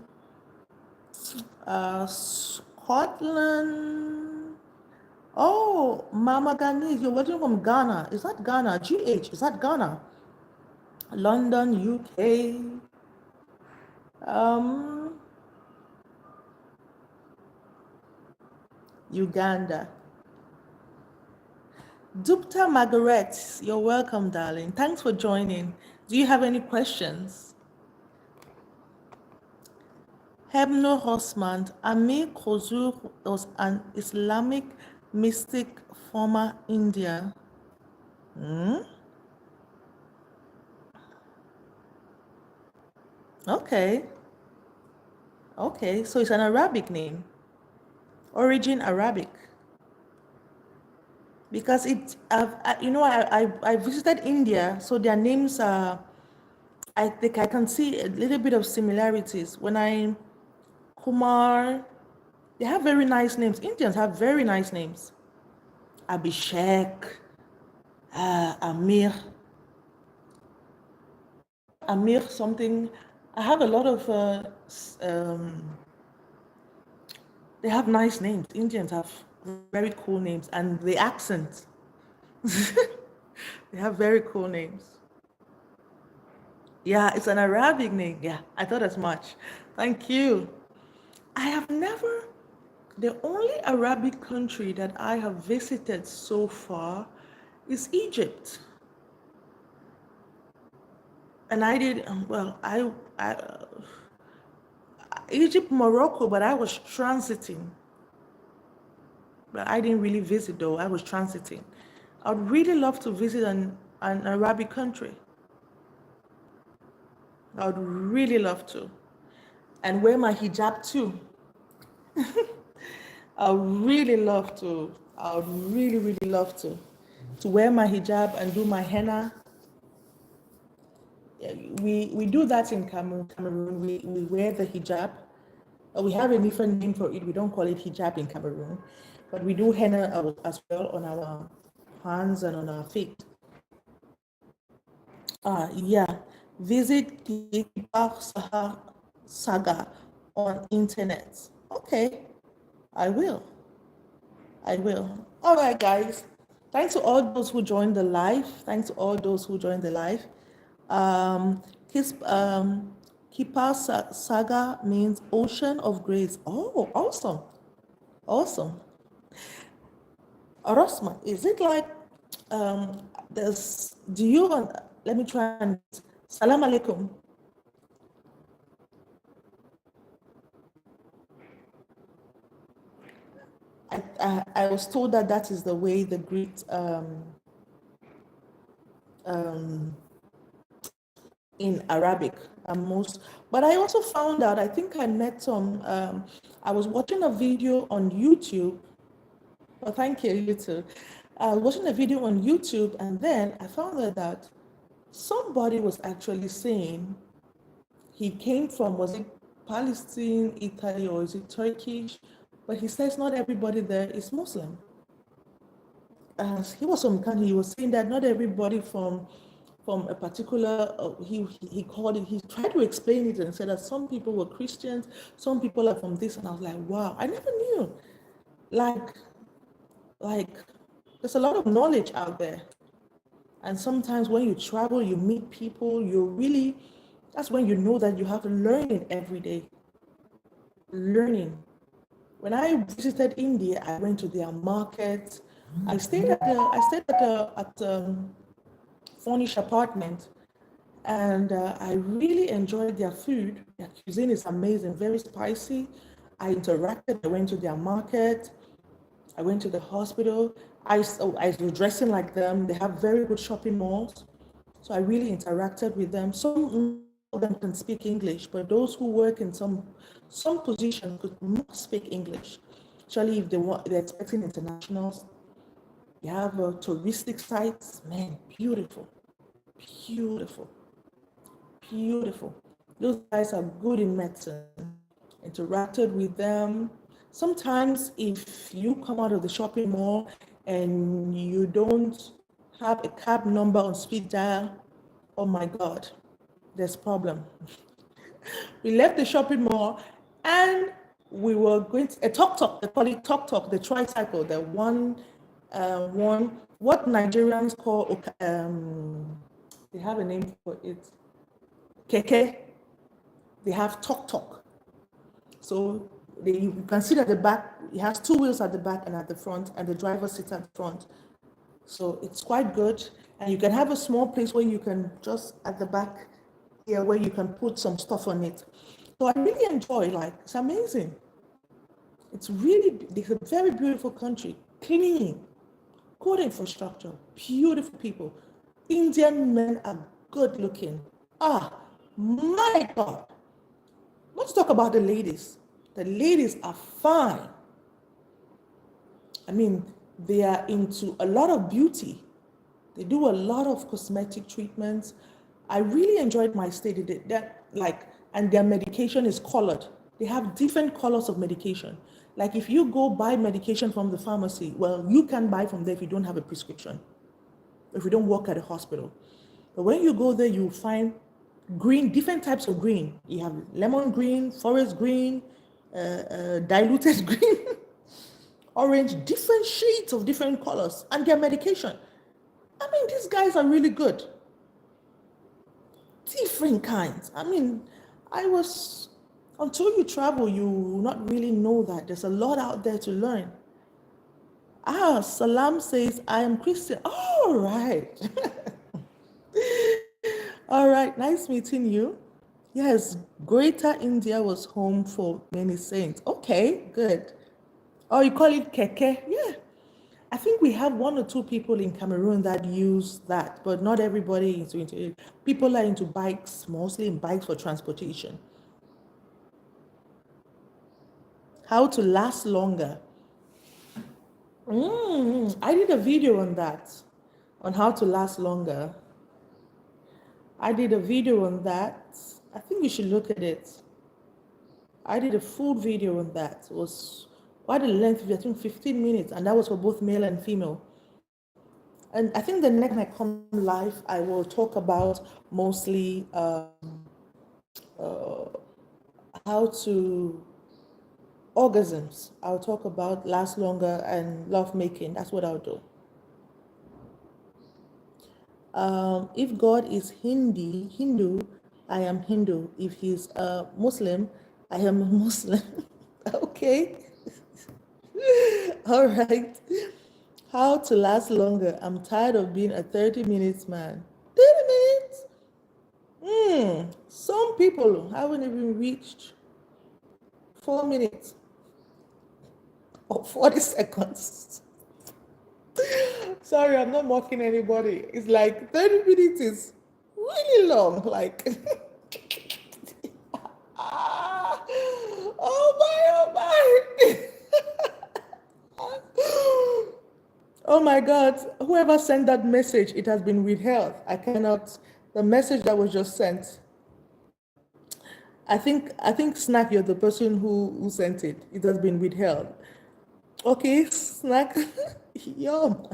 Scotland. Oh, Mama Ghanese, you're watching from Ghana. Is that Ghana? GH, is that Ghana? London, UK. Um, Uganda. Dupta Margaret, you're welcome, darling. Thanks for joining. Do you have any questions? Hebno Hosmand, Amir Khosrow was an Islamic mystic former India. Okay, okay, so it's an Arabic name, origin Arabic. Because I visited India, so their names are, I think I can see a little bit of similarities. Kumar, they have very nice names. Indians have very nice names. Abhishek, Amir, something. I have a lot of, they have nice names. Indians have very cool names, and the accent. They have very cool names. Yeah, it's an Arabic name. Yeah, I thought as much. Thank you. I have never, the only Arabic country that I have visited so far is Egypt. And I did, Egypt, Morocco, but I was transiting. But I didn't really visit though, I was transiting. I'd really love to visit an Arabic country. I would really love to. And wear my hijab too. I would really love to. I would really, really love to wear my hijab and do my henna. Yeah, we do that in Cameroon. We wear the hijab. We have a different name for it. We don't call it hijab in Cameroon, but we do henna as well on our hands and on our feet. Yeah. Visit Kibar Saga on internet. Okay, I will. I will. All right, guys. Thanks to all those who joined the live. Thanks to all those who joined the live. Kiss, Kipa Saga means ocean of grace. Oh, awesome. Awesome. Rosman, is it like there's, do you, let me try and, Salam alaikum. I was told that that is the way the Greeks in Arabic most. But I also found out, I think I met some, I was watching a video on YouTube. Oh, thank you, you too. I was watching a video on YouTube, and then I found out that somebody was actually saying he came from, was it Palestine, Italy, or is it Turkish? But he says not everybody there is Muslim. He was from country. He was saying that not everybody from a particular, he called it, he tried to explain it and said that some people were Christians, some people are from this, and I was like, wow, I never knew. Like there's a lot of knowledge out there. And sometimes when you travel, you meet people, that's when you know that you have learning every day. Learning. When I visited India, I went to their market. I stayed at furnished apartment, and I really enjoyed their food. Their cuisine is amazing, very spicy. I interacted. I went to their market. I went to the hospital. I was dressing like them. They have very good shopping malls. So I really interacted with them. Some of them can speak English, but those who work in some position could not speak English. Especially if they're expecting internationals. You have touristic sites, man, beautiful, beautiful, beautiful. Those guys are good in medicine. Interacted with them. Sometimes if you come out of the shopping mall and you don't have a cab number on speed dial, oh my God, there's problem. We left the shopping mall and we were going to a tok, they call it tok, the tricycle, the one, what Nigerians call, they have a name for it, keke. They have tok. So you can sit at the back, it has two wheels at the back and at the front, and the driver sits at the front. So it's quite good. And you can have a small place where you can just at the back here where you can put some stuff on it. So I really enjoy, like, it's amazing. It's a very beautiful country, clean, good infrastructure, beautiful people. Indian men are good looking. My God. Let's talk about the ladies. The ladies are fine. I mean, they are into a lot of beauty. They do a lot of cosmetic treatments. I really enjoyed my stay. And their medication is colored. They have different colors of medication. Like if you go buy medication from the pharmacy, well, you can buy from there if you don't have a prescription, if you don't work at a hospital. But when you go there, you find green, different types of green. You have lemon green, forest green, diluted green, orange, different shades of different colors, and their medication. I mean, these guys are really good. Different kinds. I mean, until you travel, you will not really know that. There's a lot out there to learn. Salam says, I am Christian. All right. All right, nice meeting you. Yes, Greater India was home for many saints. Okay, good. Oh, you call it keke? Yeah. I think we have one or two people in Cameroon that use that, but not everybody is into it. People are into bikes, mostly in bikes for transportation. How to last longer. I did a video on that, on how to last longer. I did a video on that. I think you should look at it. I did a full video on that. It was quite a length, I think 15 minutes, and that was for both male and female. And I think the next time I come live, I will talk about mostly how to orgasms. I'll talk about last longer and love making. That's what I'll do. If God is Hindu, I am Hindu. If he's a Muslim, I am a Muslim. Okay. All right. How to last longer. I'm tired of being a 30 minutes man. 30 minutes? Some people haven't even reached 4 minutes or 40 seconds. Sorry, I'm not mocking anybody. It's like 30 minutes is really long. Like, oh my. Oh my God, whoever sent that message, it has been withheld. The message that was just sent. I think Snack, you're the person who sent it. It has been withheld. Okay, Snack, yo,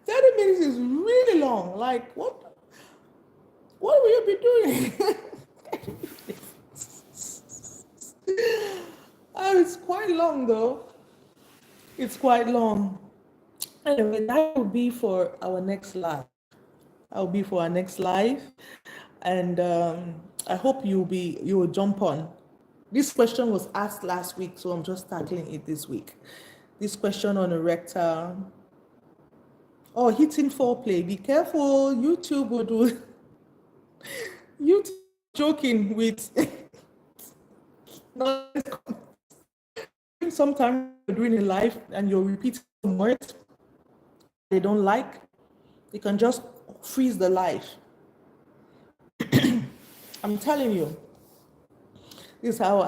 30 minutes is really long. Like, what will you be doing? It's quite long though. It's quite long. Anyway, that will be for our next live. And I hope you will jump on. This question was asked last week, so I'm just tackling it this week. This question on erectile. Oh, hitting foreplay. Be careful. YouTube will do. YouTube joking with. Sometimes you're doing a live and you're repeating some words they don't like. They can just freeze the live. I'm telling you, this is how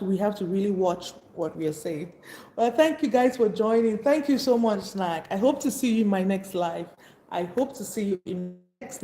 we have to really watch what we are saying. Well, thank you guys for joining. Thank you so much, Snack. I hope to see you in my next live. I hope to see you in my